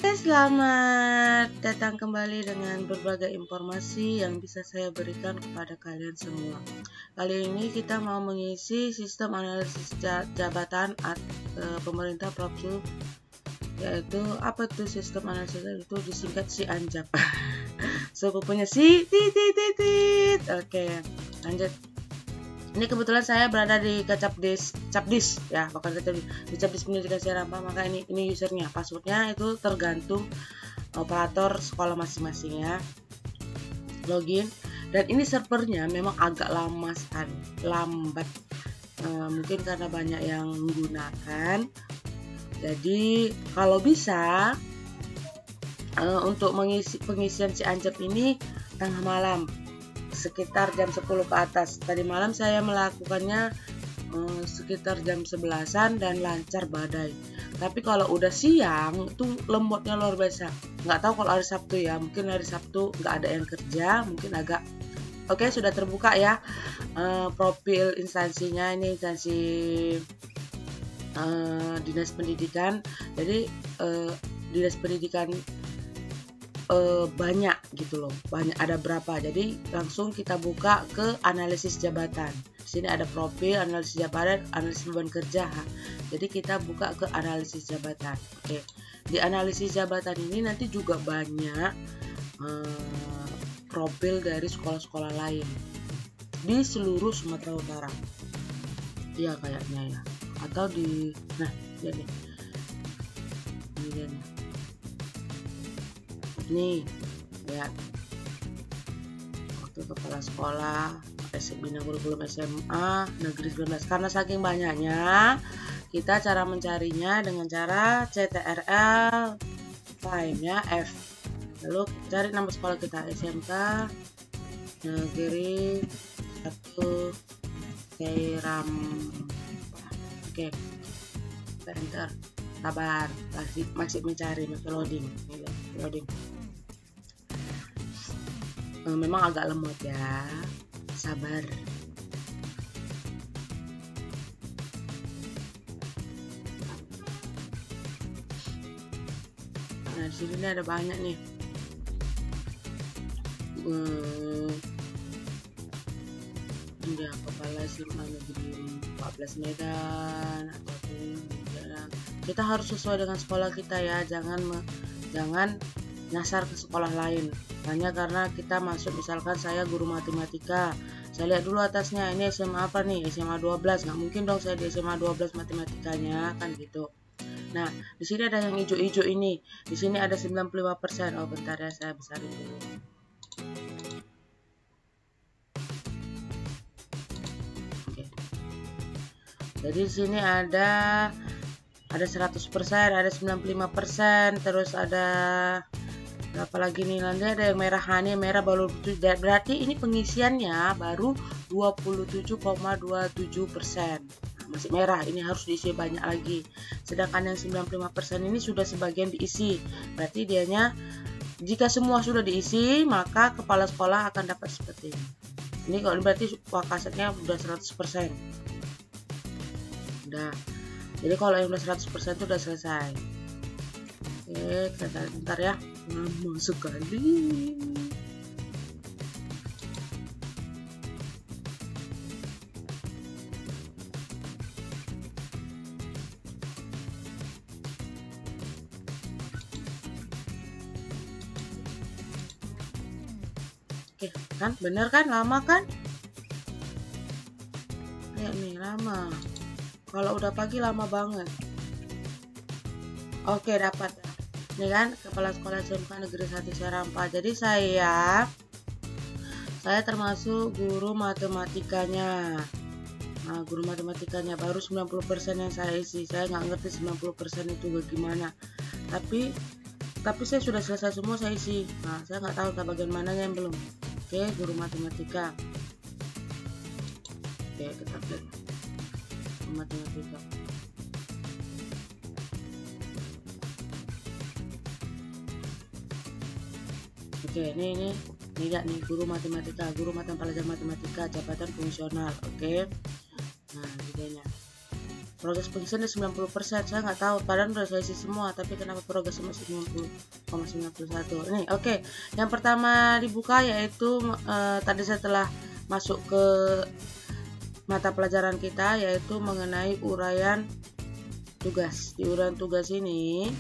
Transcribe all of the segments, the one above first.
Selamat datang kembali dengan berbagai informasi yang bisa saya berikan kepada kalian semua. Kali ini kita mau mengisi sistem analisis jabatan pemerintah Provinsi, yaitu apa tuh sistem analisis itu disingkat SIANJAP. Sepupunya si titit. Oke, lanjut. Ini kebetulan saya berada di Capdis ya, bukan di Capdis Pendidikan Siarampa, maka ini usernya, passwordnya itu tergantung operator sekolah masing-masing ya. Login, dan ini servernya memang agak lama sekali, lambat, mungkin karena banyak yang menggunakan. Jadi kalau bisa untuk pengisian SIANJAP ini tengah malam, sekitar jam 10 ke atas. Tadi malam saya melakukannya sekitar jam 11-an dan lancar badai. Tapi kalau udah siang itu lemotnya luar biasa. Nggak tahu kalau hari Sabtu ya, mungkin hari Sabtu nggak ada yang kerja, mungkin agak. Oke, sudah terbuka ya profil instansinya. Ini instansi Dinas Pendidikan. Jadi Dinas Pendidikan banyak gitu loh, banyak, ada berapa. Jadi langsung kita buka ke analisis jabatan. Di sini ada profil, analisis jabatan, analisis beban kerja. Jadi kita buka ke analisis jabatan. Oke, di analisis jabatan ini nanti juga banyak profil dari sekolah-sekolah lain di seluruh Sumatera Utara. Iya kayaknya ya, atau di ini nih lihat, waktu kepala sekolah Bina Kurikulum SMA Negeri 19. Karena saking banyaknya, kita cara mencarinya dengan cara CTRL find ya, F, lalu cari nama sekolah kita, SMK Negeri 1 Siarampa. Oke, enter, sabar, masih mencari, masih loading. Memang agak lemot ya, sabar. Nah, di sini ada banyak nih. Dia kepala SMA Negeri 14 Medan ataupun kita harus sesuai dengan sekolah kita ya, jangan nyasar ke sekolah lain hanya karena kita masuk. Misalkan saya guru matematika, saya lihat dulu atasnya, ini SMA apa nih, SMA 12, nggak mungkin dong saya di SMA 12 matematikanya kan gitu. Nah, di sini ada yang hijau-hijau ini, di sini ada 95%. Oh bentar ya, saya besarin dulu. Oke. Jadi di sini ada 100%, ada 95%, terus ada berapa lagi nih, nanti ada yang merah, nih merah baru, berarti ini pengisiannya baru 27,27%. Masih merah, ini harus diisi banyak lagi. Sedangkan yang 95% ini sudah sebagian diisi, berarti dianya jika semua sudah diisi maka kepala sekolah akan dapat seperti ini. Ini kalau berarti kasetnya udah 100%. Udah. Jadi kalau yang udah 100% itu udah selesai. Oke, kita bentar ya, lama sekali. Oke, kan bener kan, lama kan? Lihat nih, lama. Kalau udah pagi lama banget. Oke, dapat. Ini kan kepala sekolah SMK Negeri 1 Siarampa. Jadi saya termasuk guru matematikanya. Nah, guru matematikanya baru 90% yang saya isi. Saya nggak ngerti 90% itu bagaimana. Tapi saya sudah selesai semua saya isi. Nah, saya nggak tahu bagian mana yang belum. Oke, guru matematika. Oke, kita klik matematika. Oke, ini lihat nih, guru matematika, guru mata pelajaran matematika, jabatan fungsional. Oke, nah idenya Progres pengisian 90%. Saya nggak tahu, padahal udah saya isi semua, tapi kenapa progresnya masih 90,91. Ini oke. Yang pertama dibuka yaitu tadi saya telah masuk ke mata pelajaran kita, yaitu mengenai uraian tugas. Di uraian tugas ini,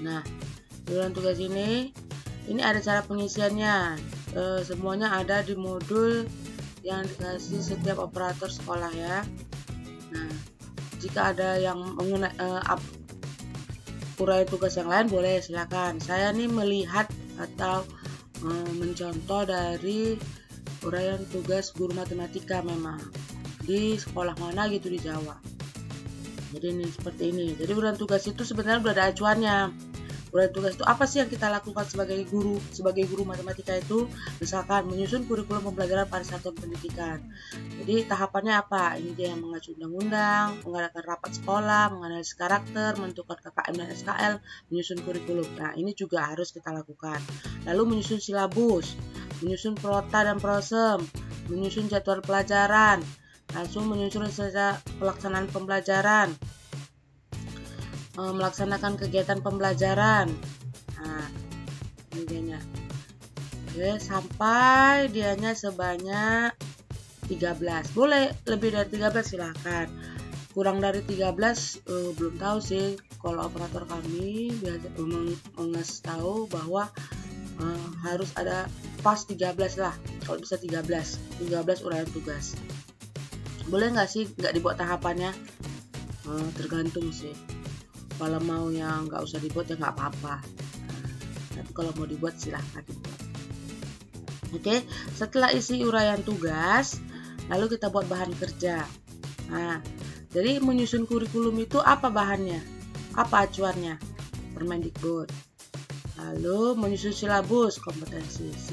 nah di uraian tugas ini ada cara pengisiannya. Semuanya ada di modul yang dikasih setiap operator sekolah ya. Nah, jika ada yang mengenai uraian tugas yang lain boleh silakan. Saya nih melihat atau mencontoh dari uraian tugas guru matematika memang di sekolah mana gitu di Jawa. Jadi ini seperti ini. Jadi uraian tugas itu sebenarnya udah ada acuannya. Uraian tugas itu apa sih yang kita lakukan sebagai guru matematika itu? Misalkan menyusun kurikulum pembelajaran pada satuan pendidikan. Jadi tahapannya apa? Ini dia yang mengacu undang-undang, mengadakan rapat sekolah, menganalisis karakter, menentukan KKM dan SKL, menyusun kurikulum. Nah, ini juga harus kita lakukan. Lalu menyusun silabus, menyusun prota dan prosem, menyusun jadwal pelajaran, langsung menyusun rencana pelaksanaan pembelajaran, melaksanakan kegiatan pembelajaran. Nah, ini dianya. Oke, sampai dianya sebanyak 13. Boleh lebih dari 13 silahkan. Kurang dari 13 belum tahu sih. Kalau operator kami biasa mengasih tahu bahwa harus ada pas 13 lah. Kalau bisa 13 uraian tugas. Boleh nggak sih nggak dibuat tahapannya? Tergantung sih. Kalau mau yang nggak usah dibuat ya nggak apa-apa. Tapi kalau mau dibuat silahkan dibuat. Oke, setelah isi uraian tugas, lalu kita buat bahan kerja. Nah, jadi menyusun kurikulum itu apa bahannya? Apa acuannya? Permendikbud. Lalu menyusun silabus, kompetensi C.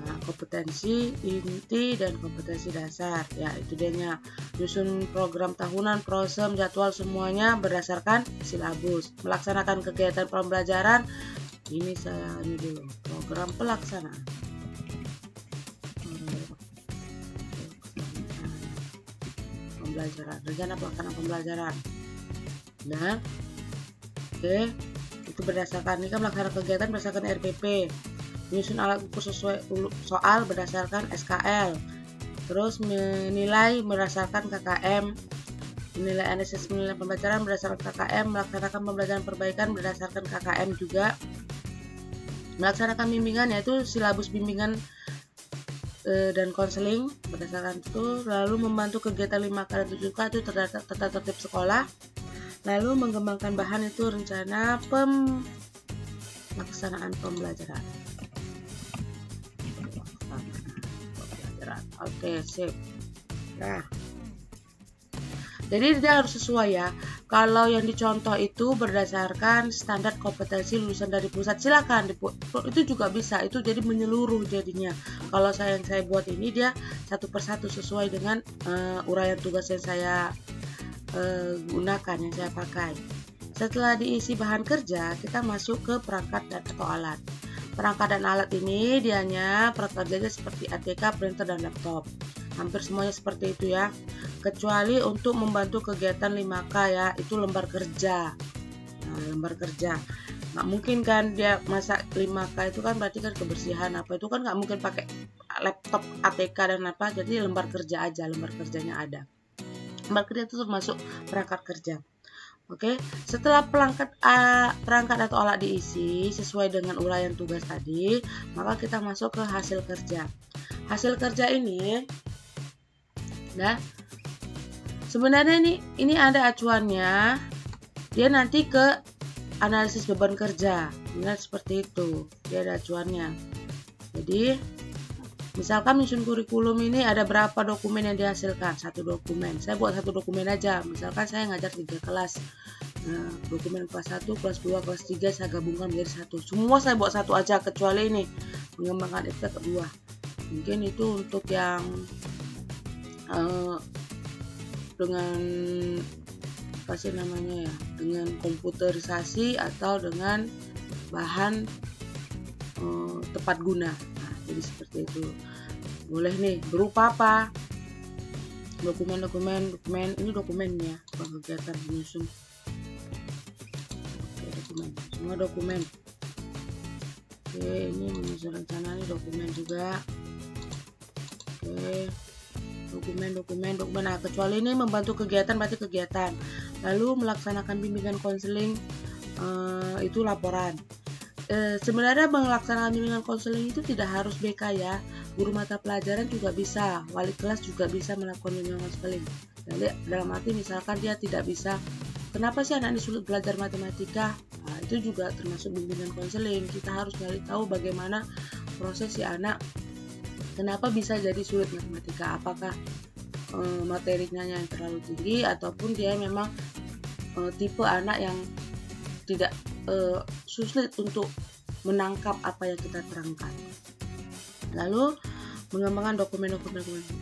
Nah, kompetensi inti dan kompetensi dasar. Ya, itu dia. Menyusun program tahunan, prosem, jadwal semuanya berdasarkan silabus. Melaksanakan kegiatan pembelajaran. Ini saya dulu. Program pelaksanaan. Pembelajaran. Rencana pelaksanaan pembelajaran. Nah, oke. Itu berdasarkan ini kan melaksanakan kegiatan berdasarkan RPP. Menyusun alat ukur sesuai soal berdasarkan SKL, terus menilai berdasarkan KKM, menilai analisis menilai pembelajaran berdasarkan KKM, melaksanakan pembelajaran perbaikan berdasarkan KKM juga, melaksanakan bimbingan yaitu silabus bimbingan dan konseling berdasarkan itu, lalu membantu kegiatan 5K dan 7K itu tata tertib sekolah, lalu mengembangkan bahan itu rencana pelaksanaan pembelajaran. Oke, sip. Nah, jadi dia harus sesuai ya. Kalau yang dicontoh itu berdasarkan standar kompetensi lulusan dari pusat, silakan itu juga bisa. Itu jadi menyeluruh jadinya. Kalau yang saya buat ini dia satu persatu sesuai dengan uraian tugas yang saya gunakan, yang saya pakai. Setelah diisi bahan kerja, kita masuk ke perangkat dan atau alat. Perangkat dan alat ini dianya perangkat kerjanya seperti ATK, printer, dan laptop. Hampir semuanya seperti itu ya. Kecuali untuk membantu kegiatan 5K ya, itu lembar kerja. Nah, lembar kerja. Nggak mungkin kan dia masa 5K itu kan berarti kan kebersihan apa itu kan nggak mungkin pakai laptop ATK dan apa. Jadi lembar kerja aja, lembar kerjanya ada. Lembar kerja itu termasuk perangkat kerja. Oke, setelah perangkat atau alat diisi sesuai dengan uraian tugas tadi, maka kita masuk ke hasil kerja. Hasil kerja ini, nah, sebenarnya ini ada acuannya. Dia nanti ke analisis beban kerja. Ingat seperti itu. Dia ada acuannya. Jadi, misalkan menyusun kurikulum ini ada berapa dokumen yang dihasilkan? 1 dokumen. Saya buat 1 dokumen aja. Misalkan saya ngajar 3 kelas. Nah, dokumen kelas 1, kelas 2, kelas 3 saya gabungkan menjadi 1. Semua saya buat 1 aja kecuali ini mengembangkan etika kedua. Mungkin itu untuk yang dengan apa sih namanya ya? Dengan komputerisasi atau dengan bahan tepat guna. Nah, jadi seperti itu. Boleh nih, berupa apa? dokumen ini dokumennya, kegiatan menyusun. Oke, dokumen, semua dokumen. Oke, ini menyusun rencana, ini dokumen juga. Oke, dokumen. Nah, kecuali ini membantu kegiatan berarti kegiatan. Lalu melaksanakan bimbingan konseling, itu laporan. Sebenarnya melaksanakan bimbingan konseling itu tidak harus BK ya, guru mata pelajaran juga bisa, wali kelas juga bisa melakukan bimbingan konseling. Jadi dalam arti misalkan dia tidak bisa, kenapa sih anak ini sulit belajar matematika? Nah, itu juga termasuk bimbingan konseling. Kita harus cari tahu bagaimana proses si anak, kenapa bisa jadi sulit matematika, apakah materinya yang terlalu tinggi ataupun dia memang tipe anak yang tidak sulit untuk menangkap apa yang kita terangkan. Lalu mengembangkan dokumen.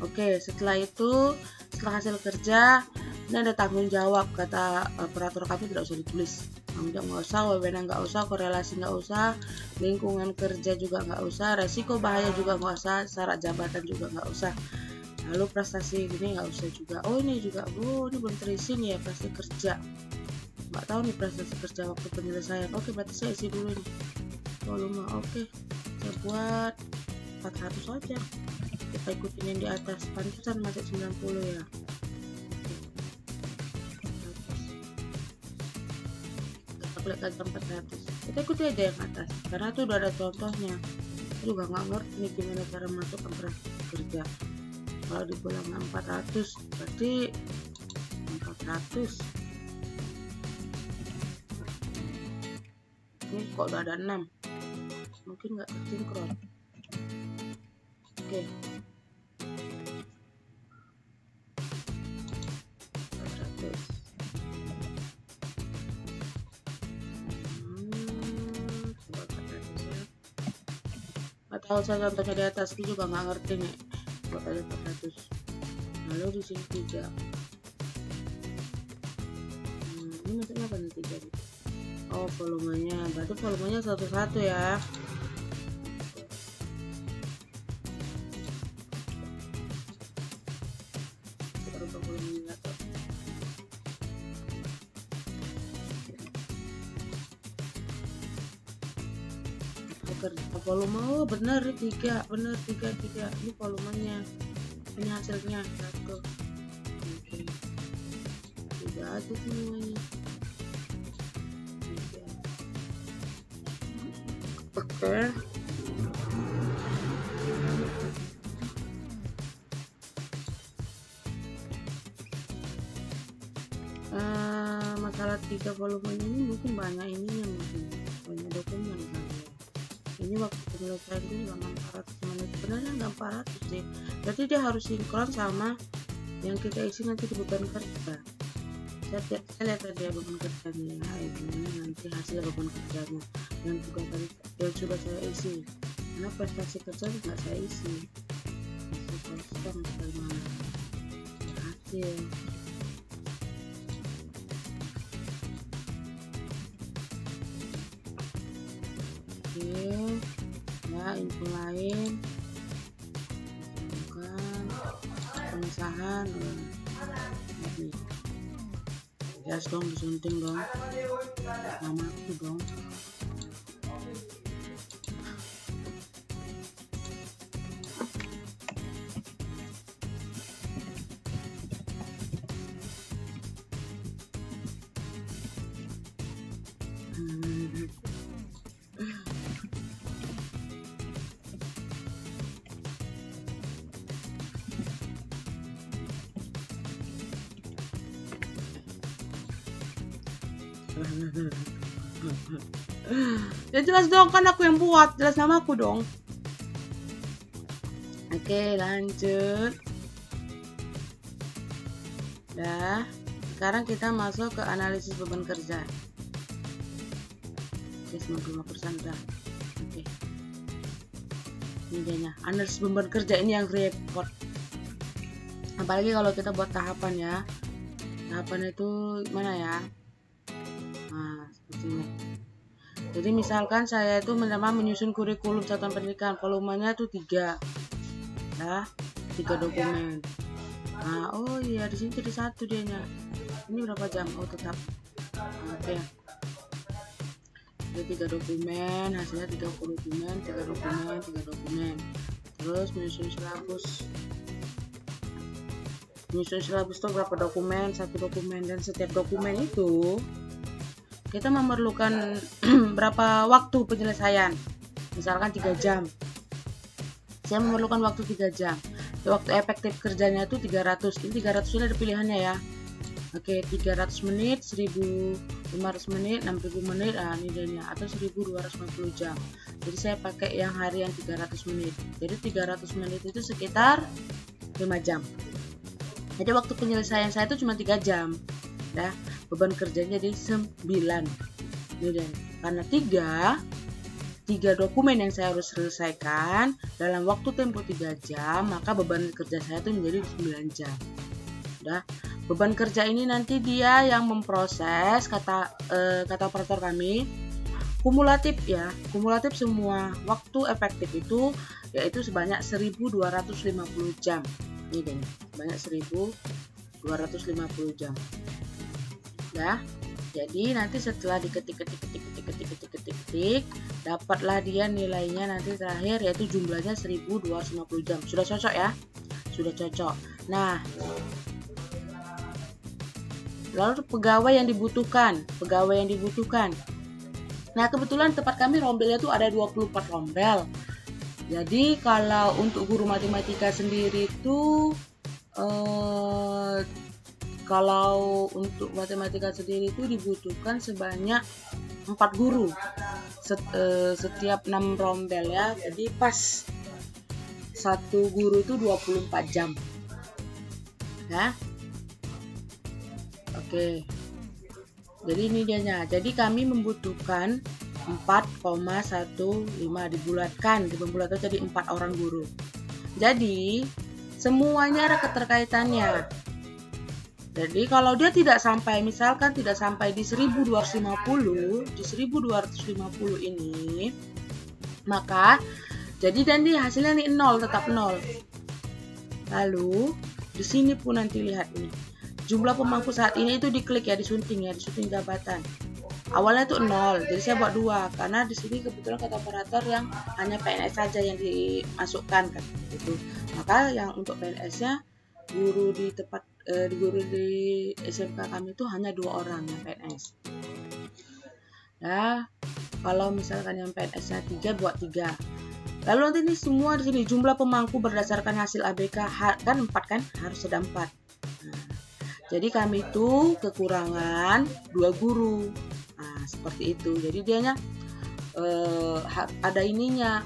Oke, setelah itu, setelah hasil kerja, ini ada tanggung jawab. Kata operator kami tidak usah ditulis. Tanggung jawab nggak usah, wewenang nggak usah, korelasi nggak usah, lingkungan kerja juga nggak usah, resiko bahaya juga nggak usah, syarat jabatan juga nggak usah. Lalu prestasi ini nggak usah juga. Oh ini juga, ini belum terisi nih ya, prestasi kerja. Nggak tahu nih prestasi kerja waktu penyelesaian. Oke, berarti saya isi dulu nih volume. Oke, saya buat 400 aja. Kita ikutin yang di atas, pantesan masih 90 ya. Kita klik aja 400. Kita ikuti aja yang atas karena itu udah ada contohnya. Saya juga nggak ngerti nih gimana cara masukkan prestasi kerja. Kalau dibilang 400 berarti 400. Ini kok udah ada 6, mungkin nggak tersinkron. Oke, 400. Coba 400 ya. Nggak tahu, saya contohnya di atas ini juga nggak ngerti nih. Buat aja 400. Lalu di sini 3. Ini maksudnya apa nih 3 nih? Oh, volumenya, berarti volumenya 1 ya. Kita rubah volumenya tuh. Volume, oh bener 3, bener 3. Ini volumenya, ini hasilnya 1. Oke, 3 aja semuanya. Oke. Masalah 3 volumenya ini mungkin banyak ininya, mungkin banyak dokumen kan ya. Ini waktu penyelesaian itu juga 400 menit, sebenarnya nggak 400 sih, berarti dia harus sinkron sama yang kita isi nanti di beban kerja. Saya lihat tadi ya beban kerjanya, ini nanti hasil beban kerjanya yang juga tadi yang sudah saya isi, karena prestasi kerja nggak saya isi, kosong bagaimana hasil. Oke, ya info lain, bukan pengesahan, nih. Jelas dong, disunting dong, nama aku dong. Ya jelas dong, kan aku yang buat, jelas nama aku dong. Oke, lanjut. Dah, sekarang kita masuk ke analisis beban kerja. Oke, 95% dah. Oke, ini dia, analisis beban kerja ini yang repot. Apalagi kalau kita buat tahapan ya. Tahapan itu mana ya? Nah, seperti ini. Jadi misalkan saya itu menyusun kurikulum satuan pendidikan, volumenya itu 3 ya, 3 dokumen. Nah, oh iya, di sini jadi 1 dianya. Ini berapa jam? Oh, tetap. Oke. Jadi 3 dokumen, hasilnya 30 dokumen, 3 dokumen, 3 dokumen. Terus menyusun silabus. Menyusun silabus itu berapa dokumen? 1 dokumen, dan setiap dokumen itu kita memerlukan berapa waktu penyelesaian. Misalkan 3 jam. Saya memerlukan waktu 3 jam. Waktu efektif kerjanya itu 300. Ini 300 ini ada pilihannya ya. Oke, 300 menit, 1500 menit, 6000 menit, ini dia, atau 1250 jam. Jadi saya pakai yang harian 300 menit. Jadi 300 menit itu sekitar 5 jam. Jadi waktu penyelesaian saya itu cuma 3 jam. Ya, beban kerjanya jadi 9. Ini dia. Karena 3 dokumen yang saya harus selesaikan dalam waktu tempo 3 jam, maka beban kerja saya itu menjadi 9 jam. Udah. Beban kerja ini nanti dia yang memproses, kata operator kami, kumulatif ya. Kumulatif semua waktu efektif itu yaitu sebanyak 1250 jam. Ini deh, banyak 1250 jam. Ya. Jadi nanti setelah diketik, dapatlah dia nilainya nanti terakhir yaitu jumlahnya 1250 jam. Sudah cocok ya? Sudah cocok. Nah, lalu pegawai yang dibutuhkan. Nah, kebetulan tempat kami rombelnya tuh ada 24 rombel. Jadi kalau untuk guru matematika sendiri itu kalau untuk matematika sendiri itu dibutuhkan sebanyak 4 guru setiap 6 rombel ya. Jadi pas satu guru itu 24 jam ya. Oke. Jadi ini dianya. Jadi kami membutuhkan 4,15 dibulatkan jadi 4 orang guru. Jadi semuanya ada keterkaitannya. Jadi kalau dia tidak sampai, misalkan tidak sampai di 1250, ini, maka jadi nanti hasilnya nih 0, tetap 0. Lalu di sini pun nanti lihat ini. Jumlah pemangku saat ini itu diklik ya, disunting jabatan. Awalnya itu 0, jadi saya buat 2 karena di sini kebetulan kata operator yang hanya PNS saja yang dimasukkan kan gitu. Maka yang untuk PNS-nya guru di SMK kami itu hanya 2 orang yang PNS. Ya, kalau misalkan yang PNS-nya 3 buat 3. Lalu nanti ini semua di sini jumlah pemangku berdasarkan hasil ABK kan 4 kan, harus ada 4. Nah, jadi kami itu kekurangan 2 guru. Nah, seperti itu. Jadi dianya ada ininya.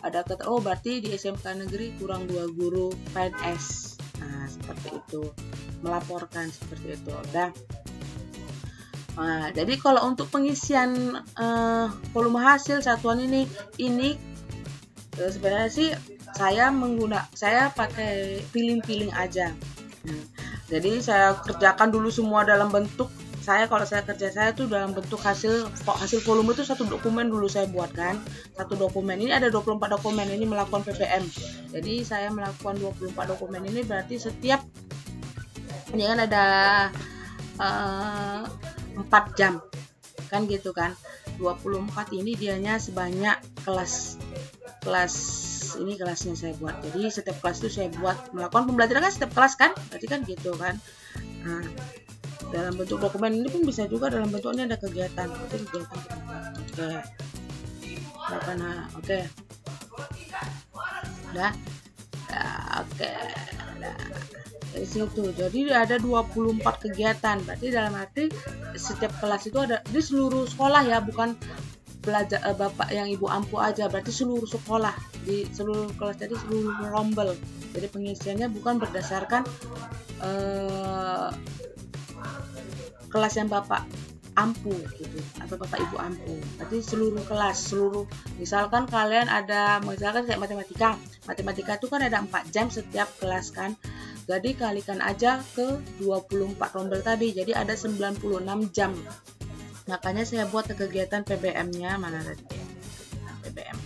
Ada kata berarti di SMK negeri kurang 2 guru PNS. Nah, seperti itu. Melaporkan seperti itu. Udah. Nah, jadi kalau untuk pengisian volume hasil satuan ini sebenarnya sih saya pakai piling-piling aja. Jadi saya kerjakan dulu semua dalam bentuk kalau saya kerja saya tuh dalam bentuk hasil volume itu 1 dokumen dulu saya buatkan. 1 dokumen ini ada 24 dokumen ini melakukan PPM. Jadi saya melakukan 24 dokumen ini berarti setiap ini kan ada 4 jam kan gitu kan. 24 ini dianya sebanyak kelas ini kelasnya saya buat. Jadi setiap kelas itu saya buat melakukan pembelajaran kan setiap kelas kan, berarti kan gitu kan. Nah, dalam bentuk dokumen ini pun bisa juga dalam bentuk ini ada kegiatan. Oke. Oke. Udah. Oke. Dari situ. Jadi ada 24 kegiatan. Berarti dalam arti setiap kelas itu ada di seluruh sekolah ya, bukan belajar Bapak yang Ibu ampu aja, berarti seluruh sekolah di seluruh kelas, jadi seluruh rombel. Jadi pengisiannya bukan berdasarkan kelas yang Bapak ampu gitu atau Bapak Ibu ampu. Berarti seluruh kelas, misalkan kalian ada kayak matematika itu kan ada 4 jam setiap kelas kan. Jadi kalikan aja ke 24 rombel tadi, jadi ada 96 jam. Makanya saya buat kegiatan PBM-nya mana tadi? PBM.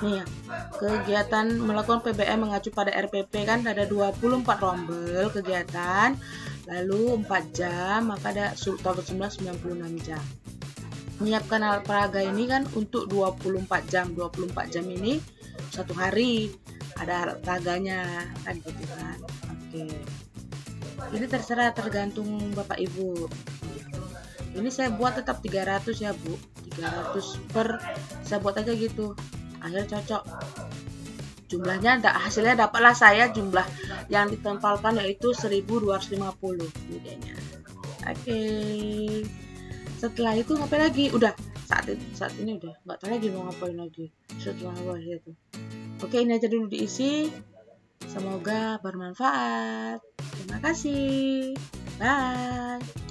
Nih ya, kegiatan melakukan PBM mengacu pada RPP kan ada 24 rombel kegiatan, lalu 4 jam, maka ada total 96 jam. Menyiapkan alat peraga ini kan untuk 24 jam. 24 jam ini satu hari ada alat peraganya kan gitu kan. Oke. Ini terserah, tergantung Bapak Ibu. Ini saya buat tetap 300 ya Bu. 300 per, saya buat aja gitu. Akhirnya cocok. Jumlahnya hasilnya dapatlah saya jumlah yang ditempelkan yaitu 1250 nilainya. Oke. Setelah itu ngapain lagi? Udah, saat ini udah nggak tahu lagi mau ngapain lagi setelah bahas itu. Oke, ini aja dulu diisi. Semoga bermanfaat. Terima kasih. Bye.